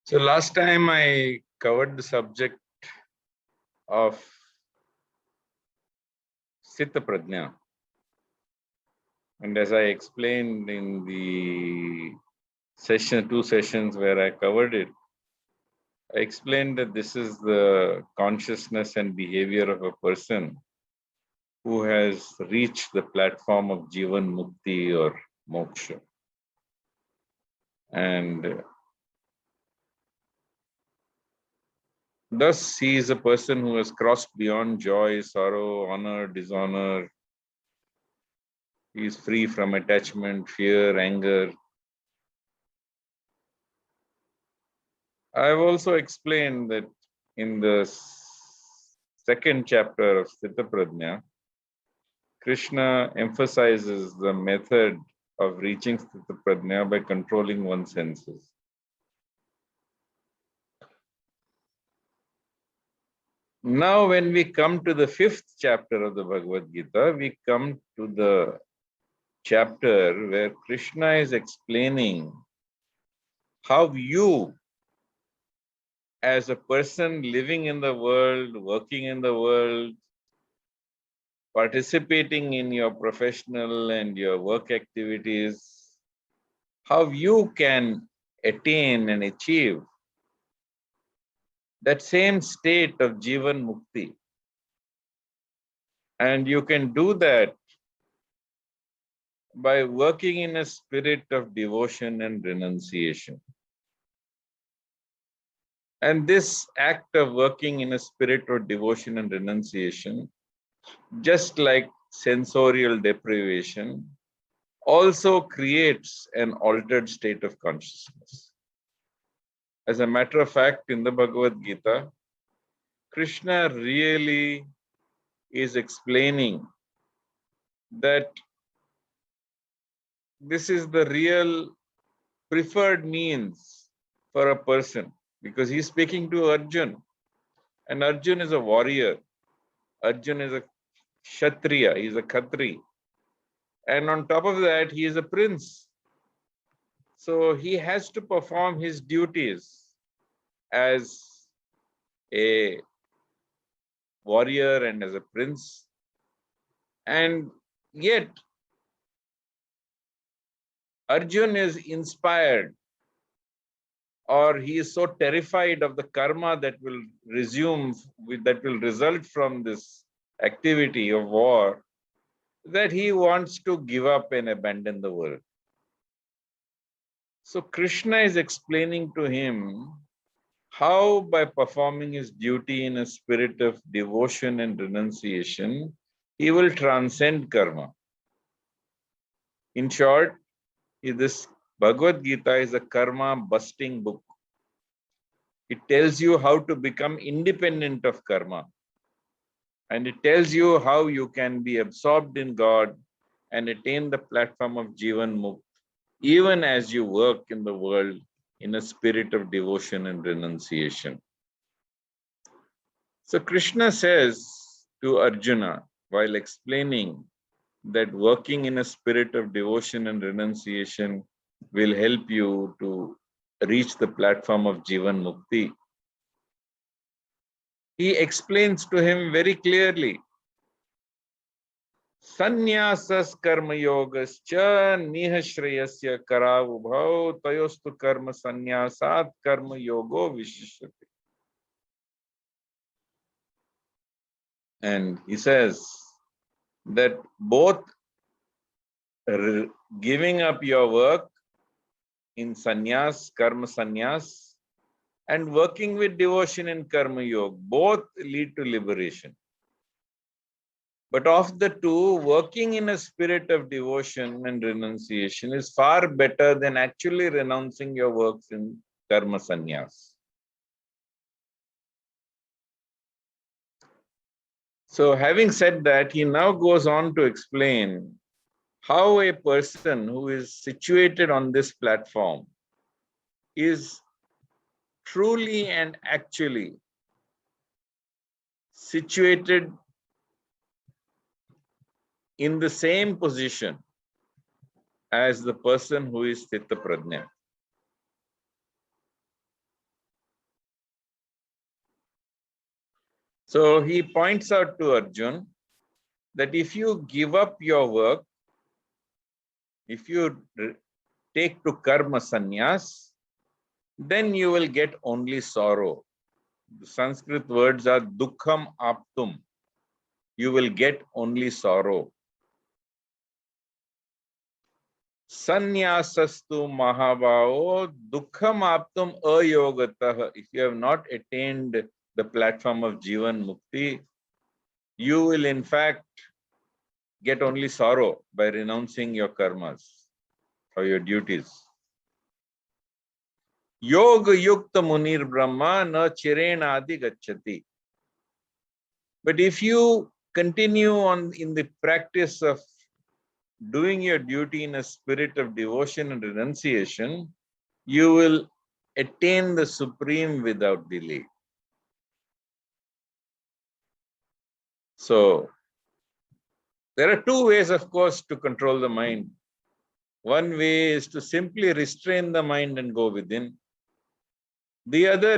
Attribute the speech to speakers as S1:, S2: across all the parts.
S1: So last time I covered the subject of Sthita Prajna. And as I explained in the two sessions where I covered it, I explained that this is the consciousness and behavior of a person who has reached the platform of Jeevan, Mukti or Moksha. And thus he is a person who has crossed beyond joy, sorrow, honor, dishonor. He is free from attachment, fear, anger. I've also explained that in the second chapter of Sthita Prajna, Krishna emphasizes the method of reaching Sthita Prajna by controlling one's senses. Now, when we come to the fifth chapter of the Bhagavad Gita, we come to the chapter where Krishna is explaining how you, as a person living in the world, working in the world, participating in your professional and your work activities, how you can attain and achieve that same state of Jeevan Mukti. And you can do that by working in a spirit of devotion and renunciation. And this act of working in a spirit of devotion and renunciation, just like sensorial deprivation, also creates an altered state of consciousness. As a matter of fact, in the Bhagavad Gita, Krishna really is explaining that this is the real preferred means for a person, because he's speaking to Arjun, and Arjun is a warrior. Arjun is a Kshatriya, he's a Khatri. And on top of that, he is a prince. So he has to perform his duties as a warrior and as a prince. And yet, Arjun is inspired, or he is so terrified of the karma that will that will result from this activity of war, that he wants to give up and abandon the world. So Krishna is explaining to him how, by performing his duty in a spirit of devotion and renunciation, he will transcend karma. In short, this Bhagavad Gita is a karma busting book. It tells you how to become independent of karma. And it tells you how you can be absorbed in God and attain the platform of Jeevan Mukta, even as you work in the world in a spirit of devotion and renunciation. So Krishna says to Arjuna, while explaining that working in a spirit of devotion and renunciation will help you to reach the platform of Jeevan Mukti, he explains to him very clearly, Sannyasas karma yogascha nihashreyasya karavubhau tayostu karma sannyasat karma yogo vishishyate. And he says that both giving up your work in sannyas, karma sannyas, and working with devotion in karma yoga, both lead to liberation. But of the two, working in a spirit of devotion and renunciation is far better than actually renouncing your works in karma sannyas. So having said that, he now goes on to explain how a person who is situated on this platform is truly and actually situated in the same position as the person who is Sthita Prajna. So he points out to Arjun that if you give up your work, if you take to karma sannyas, then you will get only sorrow. The Sanskrit words are dukkham aptum. You will get only sorrow. Sannyasastu mahabhavo dukkham aptum ayogatah. If you have not attained the platform of Jeevan Mukti, you will in fact get only sorrow by renouncing your karmas or your duties. Yoga yukta munir brahma na chirena adi gacchati. But if you continue on in the practice of doing your duty in a spirit of devotion and renunciation, you will attain the supreme without delay. So, there are two ways, of course, to control the mind. One way is to simply restrain the mind and go within. The other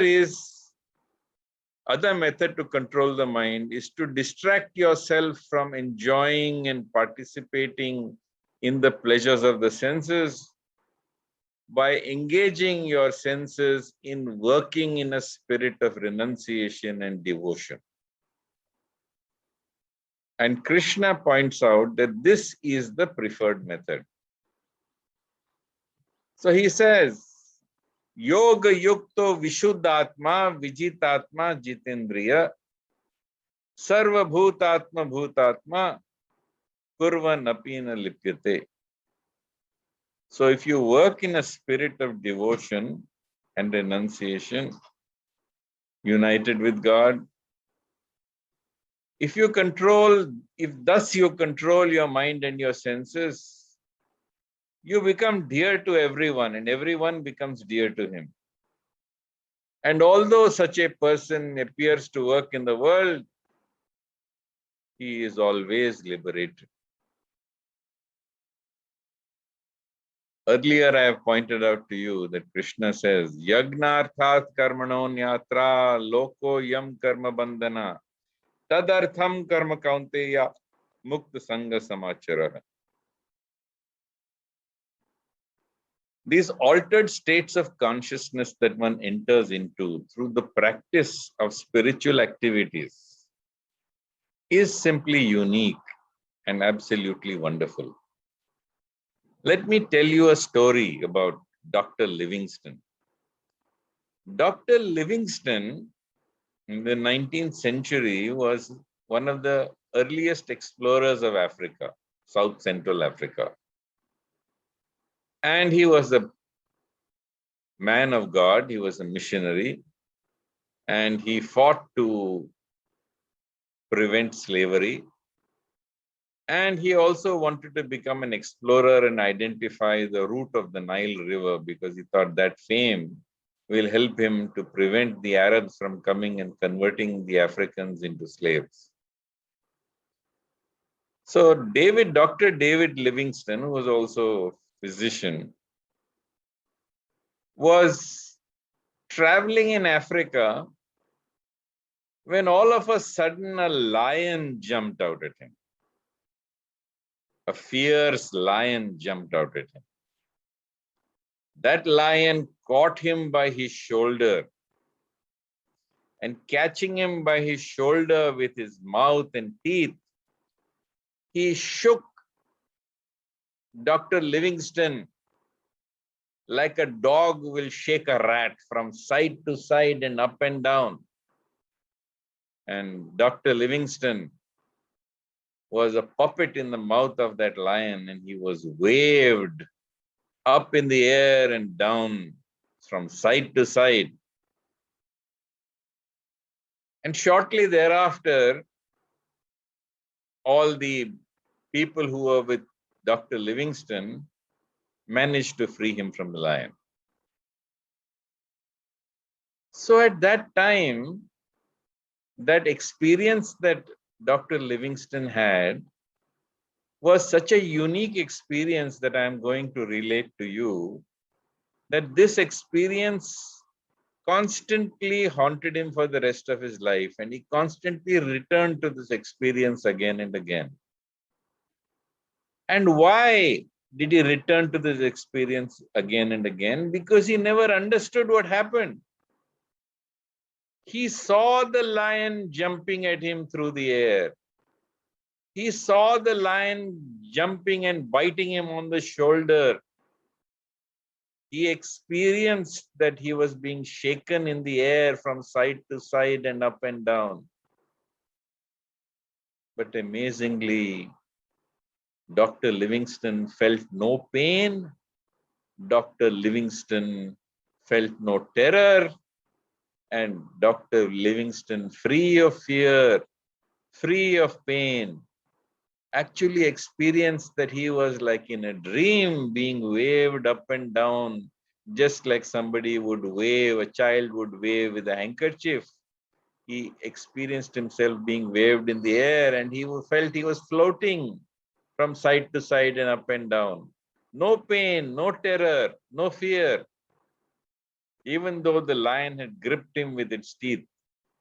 S1: method to control the mind is to distract yourself from enjoying and participating in the pleasures of the senses by engaging your senses in working in a spirit of renunciation and devotion. And Krishna points out that this is the preferred method. So he says, Yoga yukto vishuddhatma vijitatma jitendriya sarva bhutatma bhutatma kurvan apina lipyate. So if you work in a spirit of devotion and renunciation, united with God, if thus you control your mind and your senses, you become dear to everyone and everyone becomes dear to him. And although such a person appears to work in the world, he is always liberated. Earlier I have pointed out to you that Krishna says, Yagnarthat karmanon yatra loko yam karma bandhana tadartham karma kaunteya mukta sangha samachara. These altered states of consciousness that one enters into through the practice of spiritual activities is simply unique and absolutely wonderful. Let me tell you a story about Dr. Livingstone. Dr. Livingstone in the 19th century was one of the earliest explorers of Africa, South Central Africa. And he was a man of God, he was a missionary, and he fought to prevent slavery. And he also wanted to become an explorer and identify the route of the Nile River because he thought that fame will help him to prevent the Arabs from coming and converting the Africans into slaves. So Dr. David Livingstone, who was also a physician, was traveling in Africa when all of a sudden a lion jumped out at him. A fierce lion jumped out at him. That lion caught him by his shoulder, and catching him by his shoulder with his mouth and teeth, he shook Dr. Livingstone like a dog will shake a rat from side to side and up and down. And Dr. Livingstone was a puppet in the mouth of that lion, and he was waved up in the air and down from side to side. And shortly thereafter, all the people who were with Dr. Livingstone managed to free him from the lion. So at that time, that experience that Dr. Livingstone had was such a unique experience that I am going to relate to you, that this experience constantly haunted him for the rest of his life, and he constantly returned to this experience again and again. And why did he return to this experience again and again? Because he never understood what happened. He saw the lion jumping at him through the air. He saw the lion jumping and biting him on the shoulder. He experienced that he was being shaken in the air from side to side and up and down. But amazingly, Dr. Livingstone felt no pain. Dr. Livingstone felt no terror. And Dr. Livingstone, free of fear, free of pain, actually experienced that he was like in a dream, being waved up and down, just like somebody would wave, a child would wave with a handkerchief. He experienced himself being waved in the air, and he felt he was floating from side to side and up and down. No pain, no terror, no fear, even though the lion had gripped him with its teeth,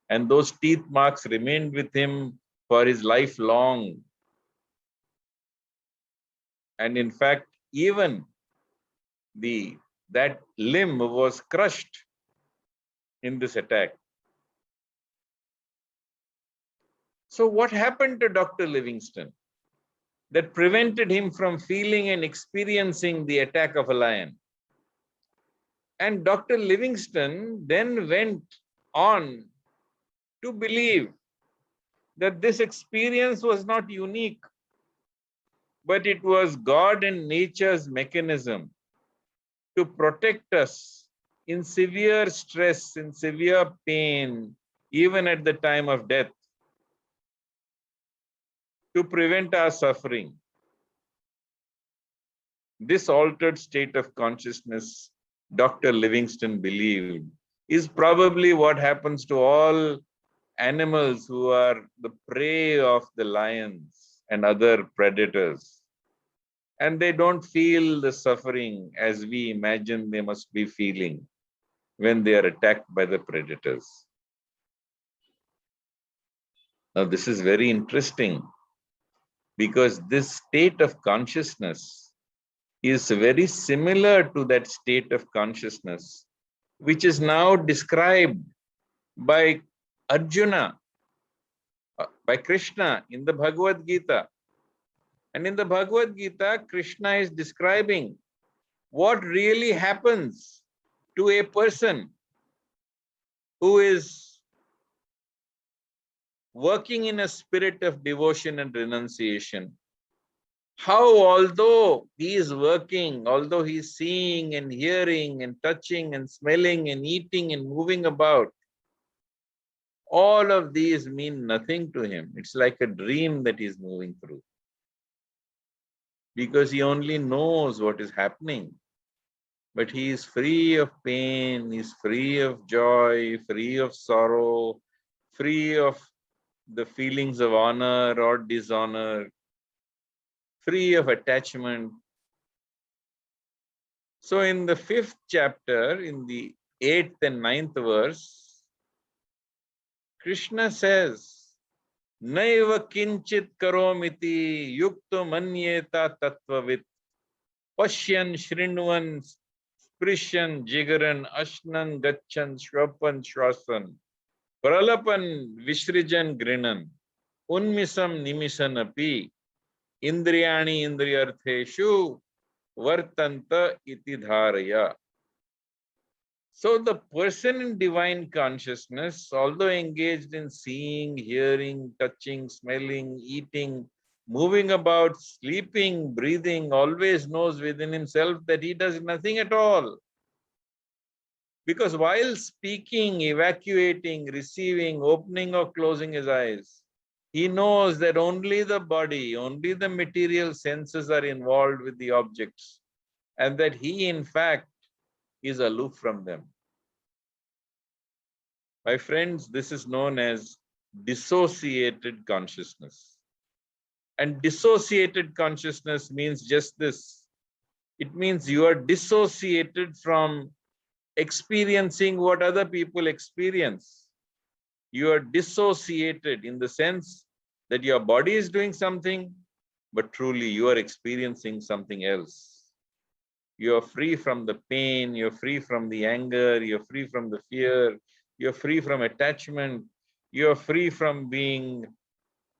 S1: and those teeth marks remained with him for his life long. And in fact, even that limb was crushed in this attack. So what happened to Dr. Livingstone that prevented him from feeling and experiencing the attack of a lion? And Dr. Livingstone then went on to believe that this experience was not unique, but it was God and nature's mechanism to protect us in severe stress, in severe pain, even at the time of death, to prevent our suffering. This altered state of consciousness, Dr. Livingstone believed, is probably what happens to all animals who are the prey of the lions and other predators. And they don't feel the suffering as we imagine they must be feeling when they are attacked by the predators. Now, this is very interesting because this state of consciousness is very similar to that state of consciousness, which is now described by Arjuna, by Krishna in the Bhagavad Gita. And in the Bhagavad Gita, Krishna is describing what really happens to a person who is working in a spirit of devotion and renunciation. How, although he is working, although he is seeing and hearing and touching and smelling and eating and moving about, all of these mean nothing to him. It's like a dream that he's moving through, because he only knows what is happening. But he is free of pain, he is free of joy, free of sorrow, free of the feelings of honor or dishonor, free of attachment. So in the 5th chapter, in the 8th and 9th verse, Krishna says, Naiva kinchit karomiti yukto manyeta tattvavit pashyan shrinvan sprishan jigaran ashnan gachan shwapan shwasan pralapan vishrijan grinan unmisam nimisan api indriyani indriyartheshu vartanta iti dharaya. So the person in divine consciousness, although engaged in seeing, hearing, touching, smelling, eating, moving about, sleeping, breathing, always knows within himself that he does nothing at all. Because while speaking, evacuating, receiving, opening or closing his eyes, he knows that only the body, only the material senses are involved with the objects, and that he, in fact, is aloof from them. My friends, this is known as dissociated consciousness. And dissociated consciousness means just this. It means you are dissociated from experiencing what other people experience. You are dissociated in the sense that your body is doing something, but truly you are experiencing something else. You are free from the pain, you're free from the anger, you're free from the fear, you're free from attachment, you're free from being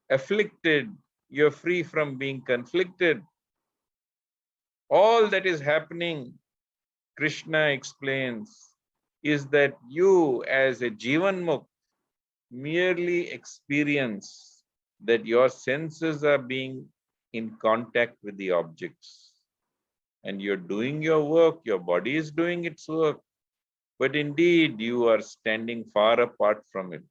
S1: afflicted, you're free from being conflicted. All that is happening, Krishna explains, is that you as a Jeevan Mukta merely experience that your senses are being in contact with the objects. And you're doing your work, your body is doing its work, but indeed you are standing far apart from it.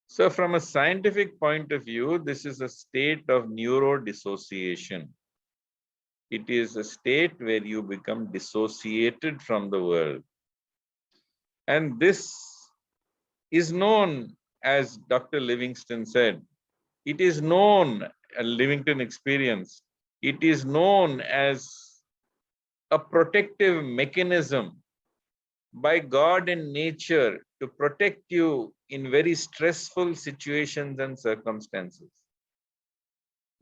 S1: So from a scientific point of view, this is a state of neurodissociation. It is a state where you become dissociated from the world. And this is known, as Dr. Livingston said, it is known, a Livingstone experience, it is known as a protective mechanism by God and nature to protect you in very stressful situations and circumstances.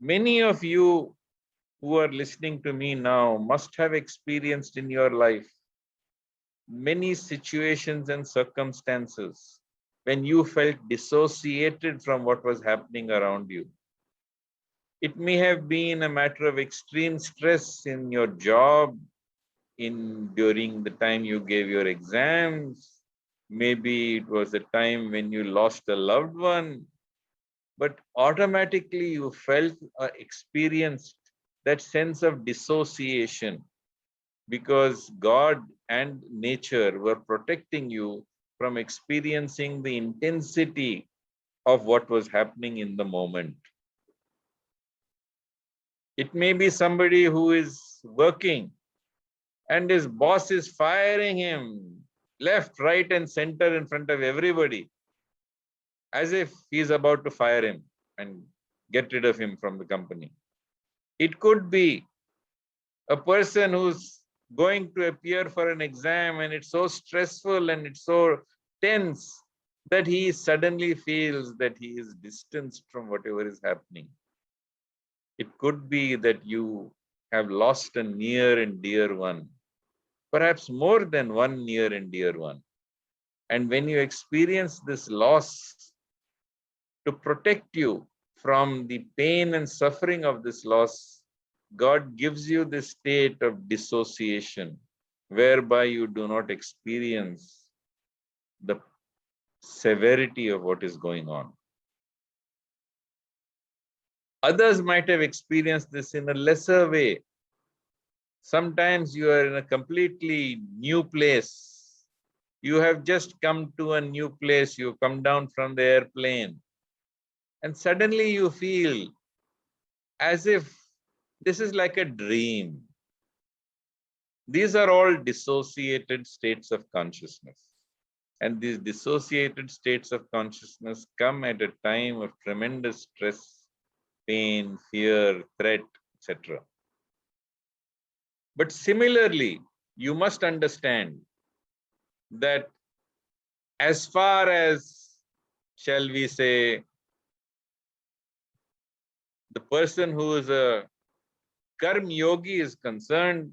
S1: Many of you who are listening to me now must have experienced in your life many situations and circumstances when you felt dissociated from what was happening around you. It may have been a matter of extreme stress in your job, during the time you gave your exams. Maybe it was a time when you lost a loved one, but automatically you felt or experienced that sense of dissociation because God and nature were protecting you from experiencing the intensity of what was happening in the moment. It may be somebody who is working and his boss is firing him left, right, and center in front of everybody, as if he's about to fire him and get rid of him from the company. It could be a person who's going to appear for an exam and it's so stressful and it's so tense that he suddenly feels that he is distanced from whatever is happening. It could be that you have lost a near and dear one, perhaps more than one near and dear one. And when you experience this loss, to protect you from the pain and suffering of this loss, God gives you this state of dissociation, whereby you do not experience the severity of what is going on. Others might have experienced this in a lesser way. Sometimes you are in a completely new place. You have just come to a new place. You come down from the airplane. And suddenly you feel as if this is like a dream. These are all dissociated states of consciousness. And these dissociated states of consciousness come at a time of tremendous stress, pain, fear, threat, etc. But similarly, you must understand that as far as, shall we say, the person who is a karma yogi is concerned,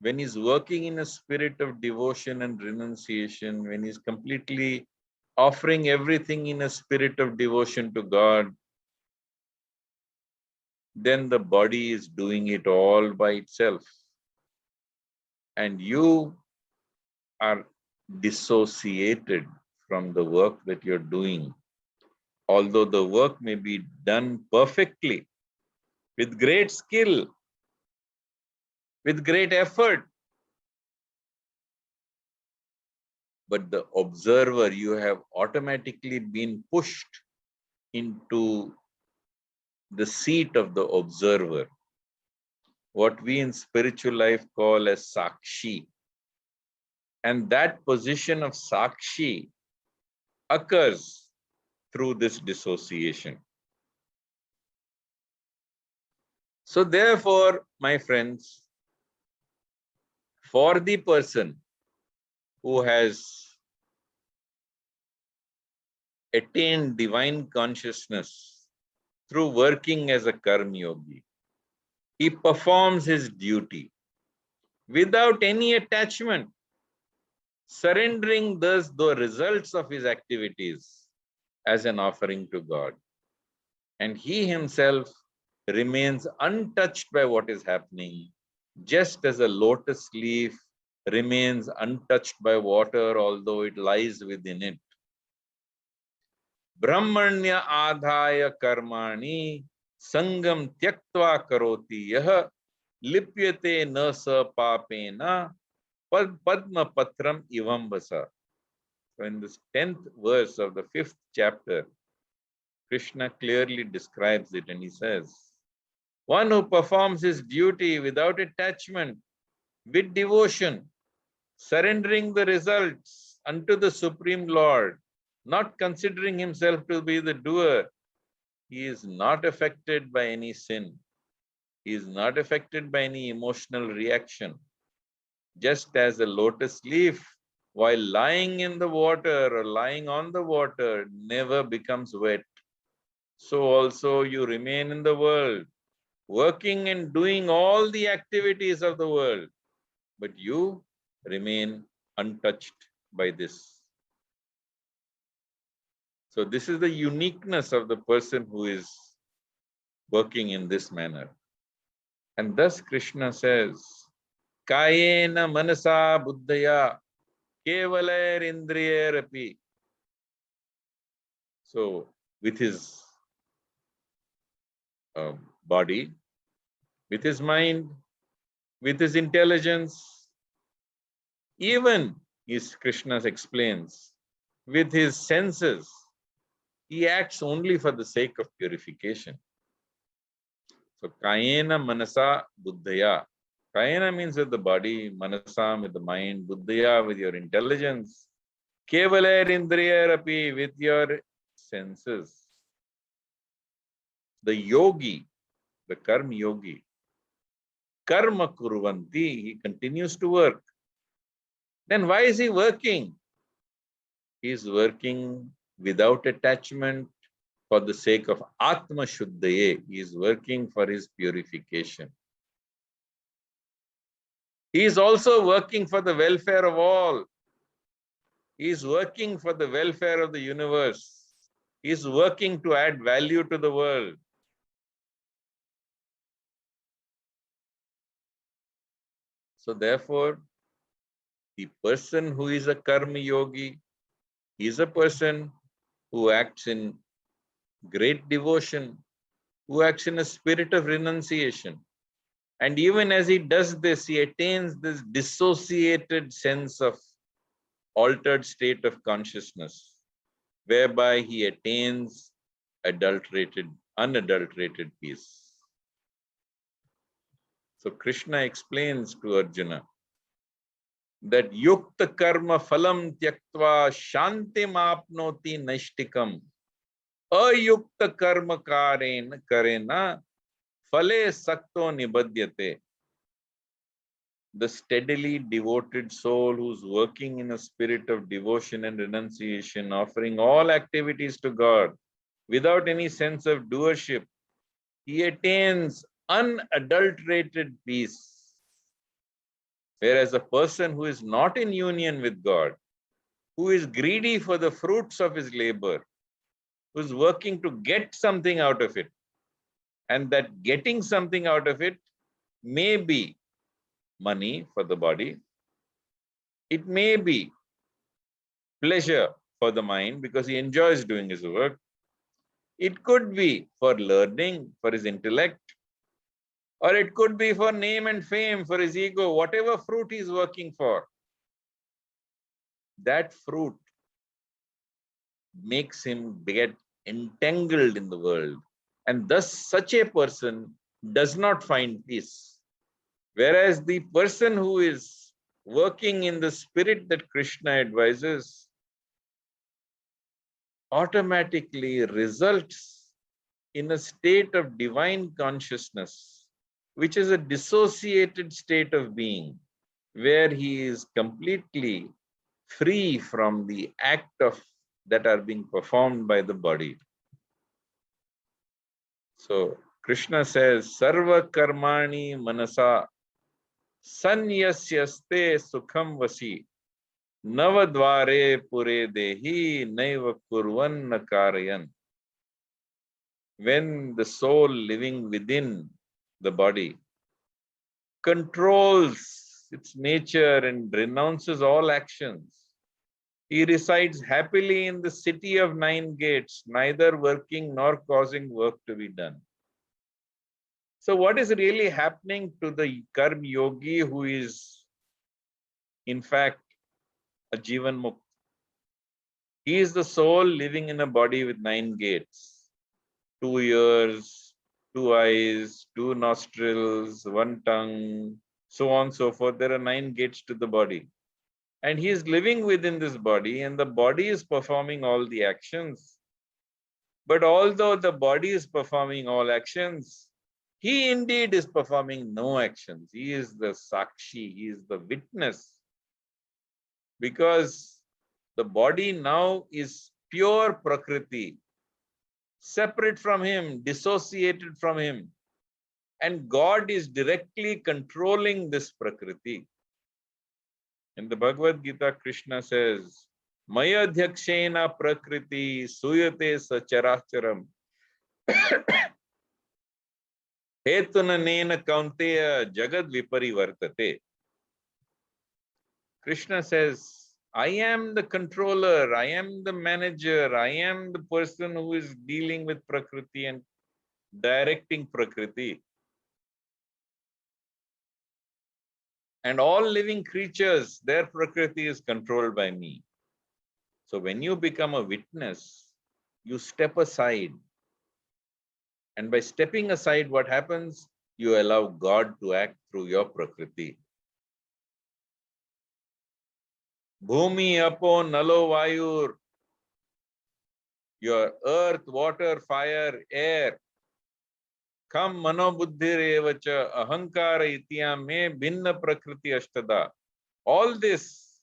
S1: when he's working in a spirit of devotion and renunciation, when he's completely offering everything in a spirit of devotion to God, then the body is doing it all by itself. And you are dissociated from the work that you're doing. Although the work may be done perfectly, with great skill, with great effort, but the observer, you have automatically been pushed into the seat of the observer, what we in spiritual life call as sakshi. And that position of sakshi occurs through this dissociation. So therefore, my friends, for the person who has attained divine consciousness through working as a karma yogi, he performs his duty without any attachment, surrendering thus the results of his activities as an offering to God. And he himself remains untouched by what is happening, just as a lotus leaf remains untouched by water, although it lies within it. Brahmanya adhaya karmani sangam tyaktva karoti yah lipyate na sa papena padma patram ivam vasa. So in this 10th verse of the 5th chapter, Krishna clearly describes it, and he says, one who performs his duty without attachment, with devotion, surrendering the results unto the Supreme Lord, not considering himself to be the doer, he is not affected by any sin. He is not affected by any emotional reaction. Just as a lotus leaf, while lying in the water or lying on the water, never becomes wet, so also you remain in the world, working and doing all the activities of the world, but you remain untouched by this. So this is the uniqueness of the person who is working in this manner. And thus Krishna says, Kayena manasa buddhaya kevaler indriyerapi. So with his body, with his mind, with his intelligence, even, as Krishna explains, with his senses, he acts only for the sake of purification. So, kayena manasa buddhaya. Kayena means with the body, manasa with the mind, buddhaya with your intelligence, kevaler indriyarapi with your senses. The yogi, the karma yogi, karma kurvanti, he continues to work. Then why is he working? He is working without attachment for the sake of Atma Shuddhaye. He is working for his purification. He is also working for the welfare of all. He is working for the welfare of the universe. He is working to add value to the world. So therefore, the person who is a karma yogi is a person who acts in great devotion, who acts in a spirit of renunciation. And even as he does this, he attains this dissociated sense of altered state of consciousness, whereby he attains unadulterated peace. So Krishna explains to Arjuna that yukta karma phalam tyaktva shantim apnoti naishtikam ayukta karma karena phale sakto nibadyate. The steadily devoted soul who's working in a spirit of devotion and renunciation, offering all activities to God without any sense of doership, he attains unadulterated peace. Whereas a person who is not in union with God, who is greedy for the fruits of his labor, who is working to get something out of it, and that getting something out of it may be money for the body, it may be pleasure for the mind because he enjoys doing his work, it could be for learning, for his intellect, or it could be for name and fame, for his ego, whatever fruit he is working for. That fruit makes him get entangled in the world. And thus such a person does not find peace. Whereas the person who is working in the spirit that Krishna advises automatically results in a state of divine consciousness which is a dissociated state of being, where he is completely free from the act of that are being performed by the body. So Krishna says, Sarva karmani manasa sanyasyaste sukham vasi navadvare pure dehi naiva kurvan nakarayan. When the soul living within the body controls its nature and renounces all actions, he resides happily in the city of 9 gates, neither working nor causing work to be done. So what is really happening to the Karma Yogi who is in fact a Jeevan Mukta? He is the soul living in a body with 9 gates, 2 ears, 2 eyes, 2 nostrils, 1 tongue, so on and so forth. There are 9 gates to the body. And he is living within this body, and the body is performing all the actions. But although the body is performing all actions, he indeed is performing no actions. He is the sakshi, he is the witness. Because the body now is pure prakriti, separate from him, dissociated from him. And God is directly controlling this prakriti. In the Bhagavad Gita, Krishna says, Maya dhyakshena prakriti suyate sacharacharam hetunanena kaunteya jagad viparivartate. Krishna says, I am the controller, I am the manager, I am the person who is dealing with prakriti and directing prakriti. And all living creatures, their prakriti is controlled by me. So when you become a witness, you step aside. And by stepping aside, what happens? You allow God to act through your prakriti. Bhumi, apo, nalo, vayur, your earth, water, fire, air. Kam mano buddhir evacha ahankara ityam me bhinna prakriti ashtada. All this,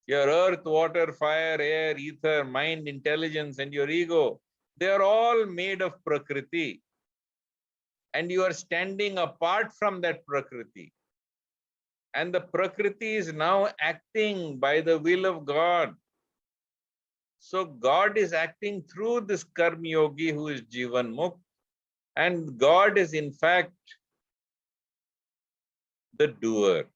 S1: your earth, water, fire, air, ether, mind, intelligence, and your ego, they are all made of prakriti. And you are standing apart from that prakriti. And the prakriti is now acting by the will of God. So God is acting through this Karma Yogi who is Jeevan Mukta. And God is in fact the doer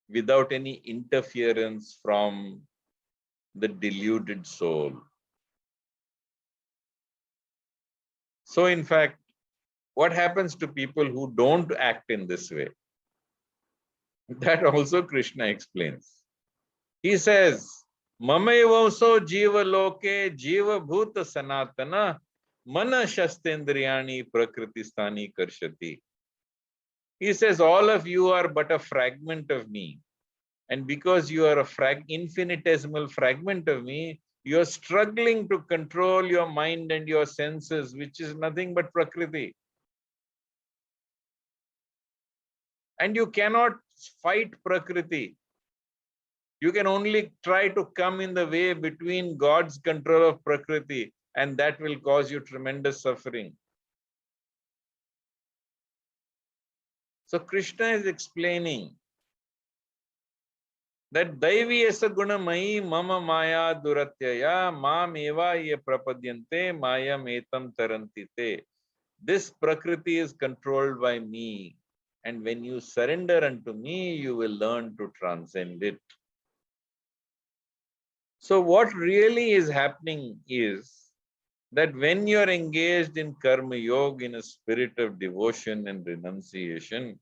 S1: without any interference from the deluded soul. So in fact, what happens to people who don't act in this way? That also Krishna explains. He says, Mamaivaso jiva loke jiva bhuta sanatana mana shastendriyani prakriti karshati. He says, all of you are but a fragment of me. And because you are a infinitesimal fragment of me, you are struggling to control your mind and your senses, which is nothing but prakriti. And you cannot fight prakriti. You can only try to come in the way between God's control of prakriti, and that will cause you tremendous suffering. So Krishna is explaining that Daivi esa gunamayi mama maya duratyaya mam eva ye prapadyante mayam etam tarantite. This prakriti is controlled by me. And when you surrender unto me, you will learn to transcend it. So what really is happening is that when you are engaged in karma yoga in a spirit of devotion and renunciation,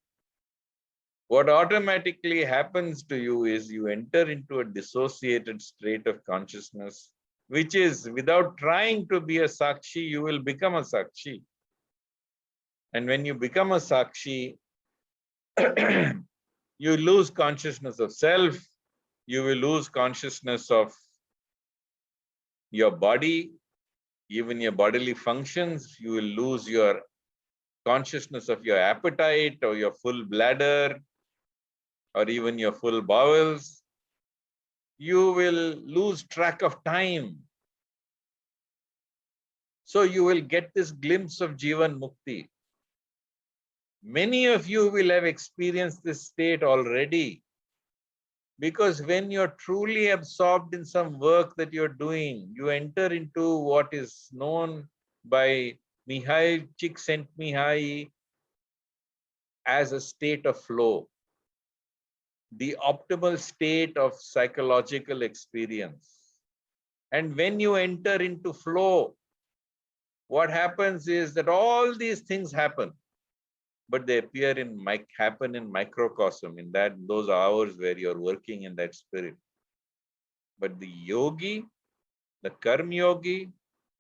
S1: what automatically happens to you is you enter into a dissociated state of consciousness, which is without trying to be a sakshi, you will become a sakshi. And when you become a sakshi, you lose consciousness of self, you will lose consciousness of your body, even your bodily functions, you will lose your consciousness of your appetite or your full bladder or even your full bowels, you will lose track of time. So you will get this glimpse of Jeevan Mukti. Many of you will have experienced this state already, because when you're truly absorbed in some work that you're doing, you enter into what is known by Mihail Csikszentmihalyi as a state of flow, the optimal state of psychological experience. And when you enter into flow, what happens is that all these things happen, but they happen in microcosm, in those hours where you're working in that spirit. But the yogi, the karma yogi,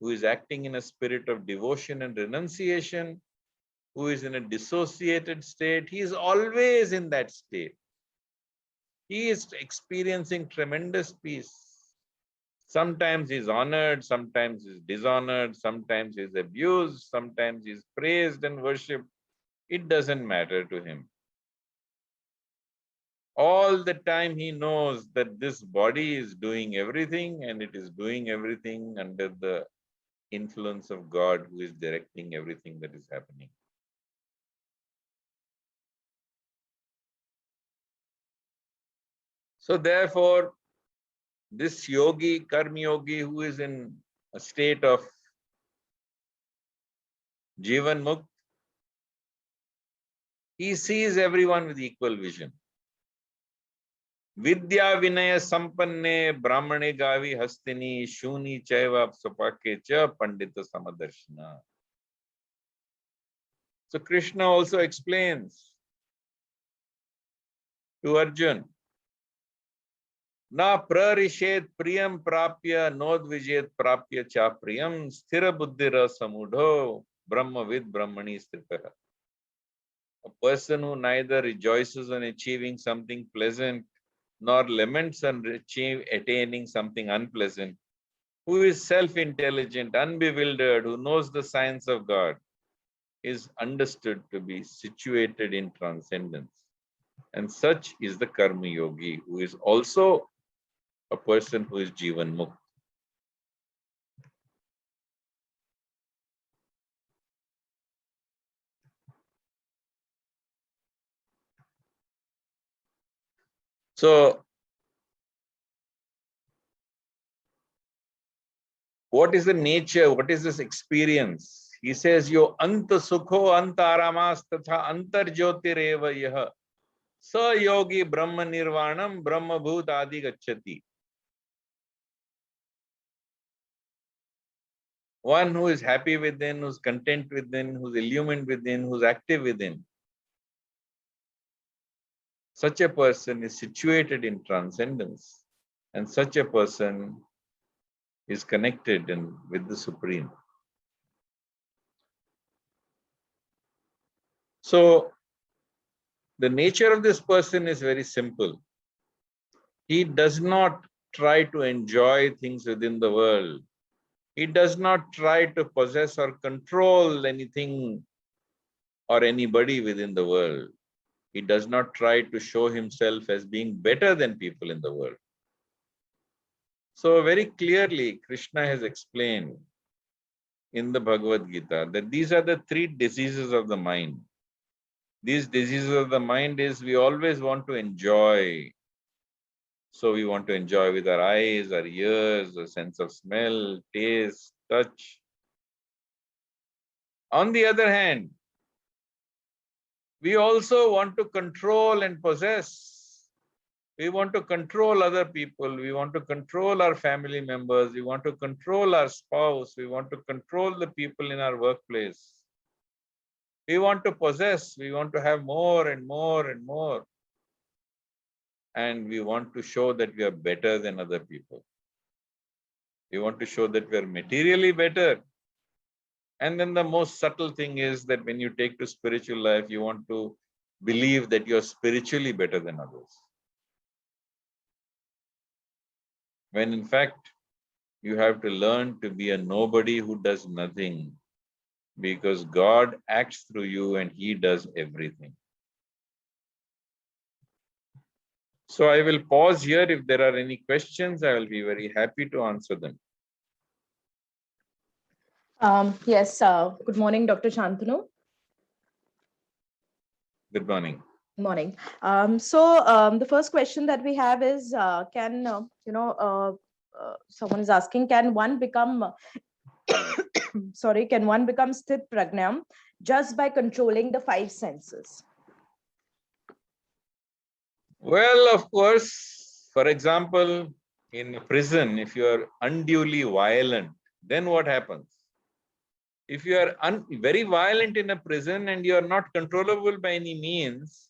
S1: who is acting in a spirit of devotion and renunciation, who is in a dissociated state, he is always in that state. He is experiencing tremendous peace. Sometimes he's honored, sometimes he's dishonored, sometimes he's abused, sometimes he's praised and worshipped. It doesn't matter to him. All the time he knows that this body is doing everything, and it is doing everything under the influence of God, who is directing everything that is happening. So therefore, this yogi, karma yogi, who is in a state of Jeevan Mukt, he sees everyone with equal vision. Vidya Vinaya Sampanne Brahmane Gavi Hastini Shuni Chaiva Supake Cha Pandita Samadarshana. So Krishna also explains to Arjun, Na prarishet priyam prapya nodvijet prapya cha priyam sthira buddhira samudho brahmavid brahmani sthitaha. A person who neither rejoices on achieving something pleasant nor laments on attaining something unpleasant, who is self-intelligent, unbewildered, who knows the science of God, is understood to be situated in transcendence. And such is the karma yogi, who is also a person who is Jeevan Mukt. So, what is the nature? What is this experience? He says, Yo anta sukho anta aramas tatha antar jyotireva yaha sa yogi brahma nirvanam brahma bhut adi gacchati. One who is happy within, who's content within, who's illumined within, who's active within. Such a person is situated in transcendence, and such a person is connected with the Supreme. So, the nature of this person is very simple. He does not try to enjoy things within the world. He does not try to possess or control anything or anybody within the world. He does not try to show himself as being better than people in the world. So very clearly, Krishna has explained in the Bhagavad Gita that these are the three diseases of the mind. These diseases of the mind is we always want to enjoy. So we want to enjoy with our eyes, our ears, a sense of smell, taste, touch. On the other hand, we also want to control and possess. We want to control other people. We want to control our family members. We want to control our spouse. We want to control the people in our workplace. We want to possess. We want to have more and more and more. And we want to show that we are better than other people. We want to show that we are materially better. And then the most subtle thing is that when you take to spiritual life, you want to believe that you're spiritually better than others. When in fact, you have to learn to be a nobody who does nothing because God acts through you and He does everything. So I will pause here. If there are any questions, I will be very happy to answer them.
S2: Yes, good morning, Dr. Shantanu.
S1: Good morning.
S2: Morning. The first question that we have is, someone is asking, can one become, can one become sthit pragnam just by controlling the five senses?
S1: Well, of course, for example, in a prison, if you are unduly violent, then what happens? If you are very violent in a prison and you are not controllable by any means,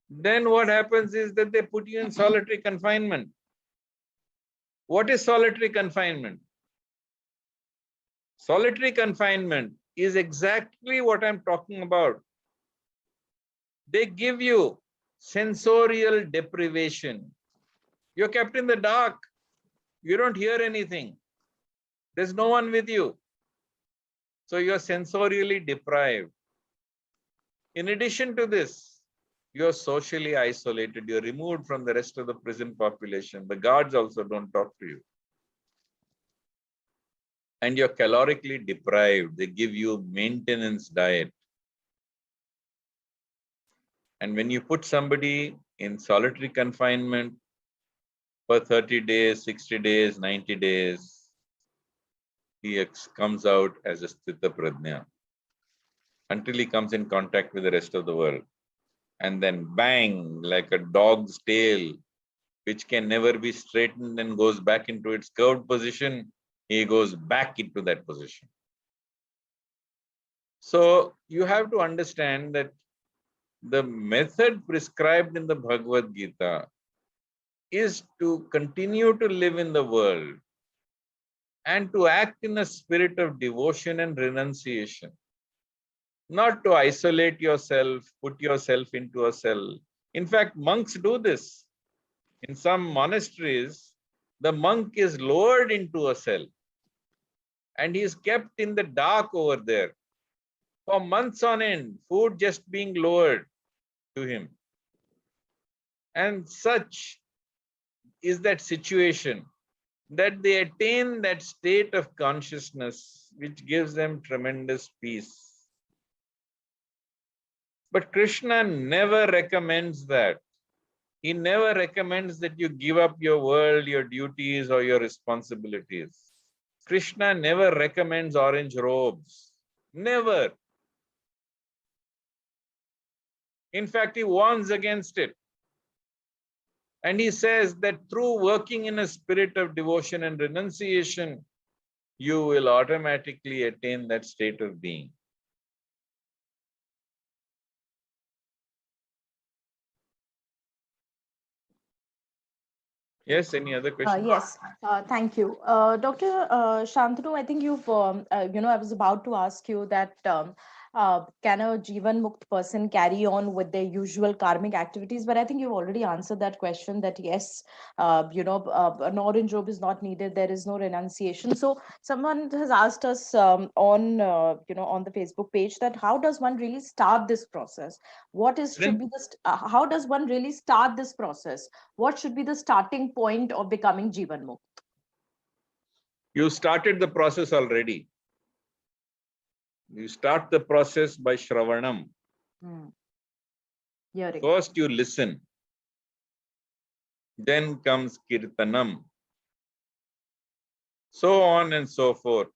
S1: then what happens is that they put you in solitary confinement. What is solitary confinement? Solitary confinement is exactly what I'm talking about. They give you sensorial deprivation. You're kept in the dark. You don't hear anything. There's no one with you. So you're sensorially deprived. In addition to this, you're socially isolated. You're removed from the rest of the prison population. The guards also don't talk to you. And you're calorically deprived. They give you maintenance diet. And when you put somebody in solitary confinement for 30 days, 60 days, 90 days, he comes out as a sthita prajna until he comes in contact with the rest of the world. And then bang, like a dog's tail, which can never be straightened and goes back into its curved position, he goes back into that position. So you have to understand that the method prescribed in the Bhagavad Gita is to continue to live in the world and to act in a spirit of devotion and renunciation. Not to isolate yourself, put yourself into a cell. In fact, monks do this. In some monasteries, the monk is lowered into a cell and he is kept in the dark over there for months on end, food just being lowered to him. And such is that situation that they attain that state of consciousness which gives them tremendous peace. But Krishna never recommends that. He never recommends that you give up your world, your duties, or your responsibilities. Krishna never recommends orange robes. Never. In fact, he warns against it. And he says that through working in a spirit of devotion and renunciation, you will automatically attain that state of being. Yes, any other questions?
S2: Yes, thank you. Dr. Shantanu, I think I was about to ask you that can a Jeevan Mukt person carry on with their usual karmic activities? But I think you've already answered that question that yes, an orange robe is not needed. There is no renunciation. So someone has asked us on the Facebook page that how does one really start this process? How does one really start this process? What should be the starting point of becoming Jeevan Mukt?
S1: You started the process already. You start the process by Shravanam.
S2: Hearing.
S1: First you listen. Then comes Kirtanam. So on and so forth.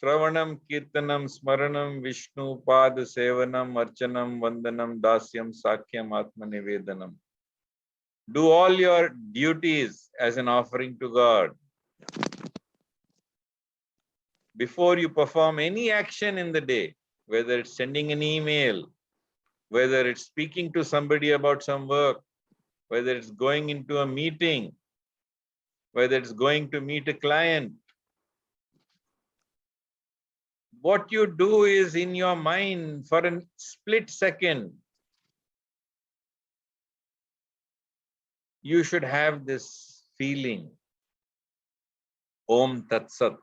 S1: Shravanam, Kirtanam, Smaranam, Vishnu, Pada, Sevanam, Archanam, Vandanam, Dasyam, Sakyam, Atma Nivedanam. Do all your duties as an offering to God. Before you perform any action in the day, whether it's sending an email, whether it's speaking to somebody about some work, whether it's going into a meeting, whether it's going to meet a client, what you do is in your mind for a split second, you should have this feeling, Om Tat Sat.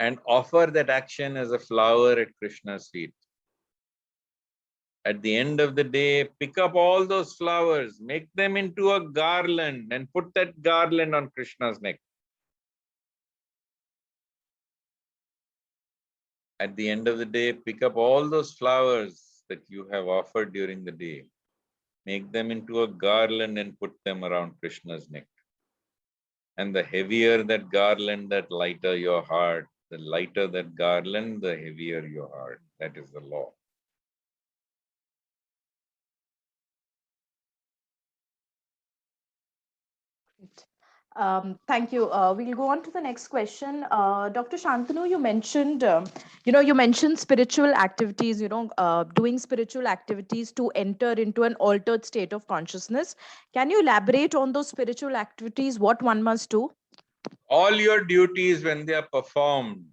S1: and offer that action as a flower at Krishna's feet. At the end of the day, pick up all those flowers, make them into a garland and put that garland on Krishna's neck. At the end of the day, pick up all those flowers that you have offered during the day, make them into a garland and put them around Krishna's neck. And the heavier that garland, that lighter your heart. The lighter that garland, the heavier your heart. That is the law.
S2: Thank you. We'll go on to the next question. Dr. Shantanu, you mentioned, you mentioned spiritual activities, doing spiritual activities to enter into an altered state of consciousness. Can you elaborate on those spiritual activities, what one must do?
S1: All your duties, when they are performed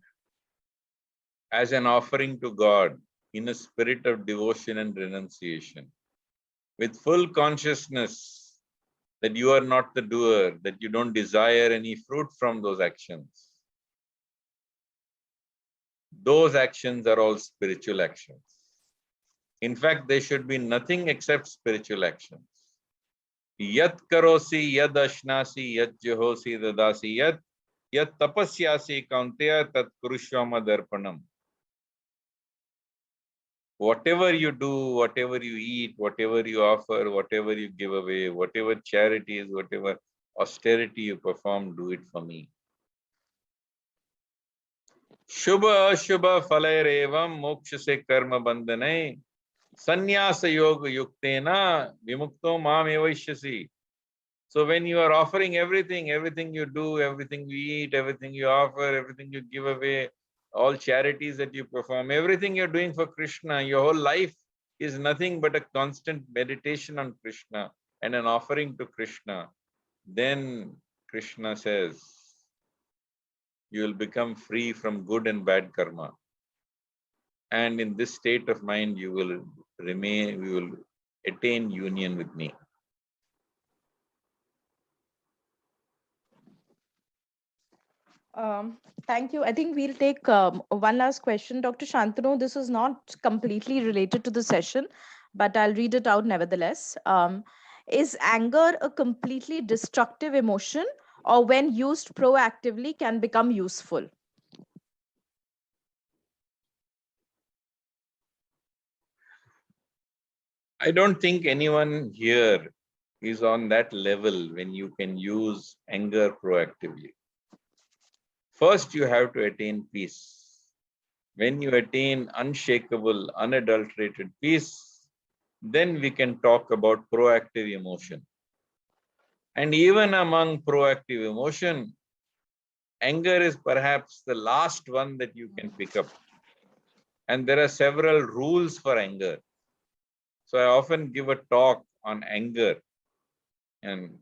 S1: as an offering to God in a spirit of devotion and renunciation, with full consciousness that you are not the doer, that you don't desire any fruit from those actions. Those actions are all spiritual actions. In fact, there should be nothing except spiritual actions. Yat karosi, yad ashnasi, yat jahosi dadasi, yat tapasyasi kaunteya tat kurushvama darpanam. Whatever you do, whatever you eat, whatever you offer, whatever you give away, whatever charities, whatever austerity you perform, do it for me. Shubha Shubha Falarevam Moksha se karma bandhane Sannyasa Yoga Yuktena Vimukto Mam Evaishyasi. So when you are offering everything you do, everything you eat, everything you offer, everything you give away, all charities that you perform, everything you're doing for Krishna, your whole life is nothing but a constant meditation on Krishna and an offering to Krishna, then Krishna says, you will become free from good and bad karma. And in this state of mind, you will remain, we will attain union with me.
S2: Thank you. I think we'll take one last question. Dr. Shantanu, this is not completely related to the session, but I'll read it out nevertheless. Is anger a completely destructive emotion, or when used proactively can become useful?
S1: I don't think anyone here is on that level when you can use anger proactively. First, you have to attain peace. When you attain unshakable, unadulterated peace, then we can talk about proactive emotion. And even among proactive emotion, anger is perhaps the last one that you can pick up. And there are several rules for anger. So I often give a talk on anger, and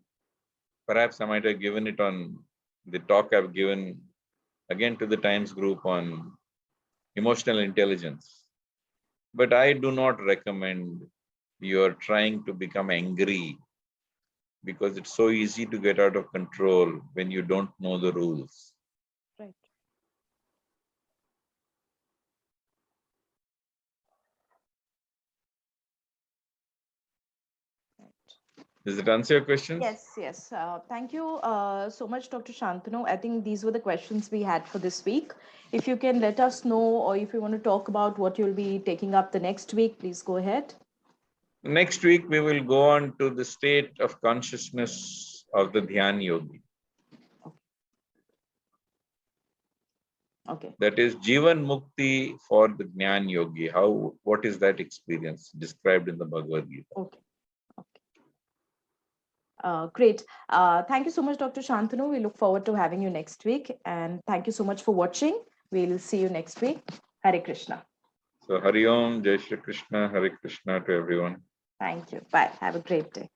S1: perhaps I might have given it on the talk I've given again to the Times group on emotional intelligence. But I do not recommend you're trying to become angry, because it's so easy to get out of control when you don't know the rules.
S2: Right.
S1: Does it answer your questions?
S2: Yes. Thank you so much, Dr. Shantanu. I think these were the questions we had for this week. If you can let us know, or if you want to talk about what you'll be taking up the next week, please go ahead.
S1: Next week, we will go on to the state of consciousness of the Dhyan Yogi.
S2: Okay.
S1: That is Jeevan Mukti for the Jnana Yogi. What is that experience described in the Bhagavad Gita?
S2: Okay. Great. Thank you so much, Dr. Shantanu. We look forward to having you next week. And thank you so much for watching. We'll see you next week. Hare Krishna.
S1: So Hari Om, Jai Shri Krishna, Hare Krishna to everyone.
S2: Thank you. Bye. Have a great day.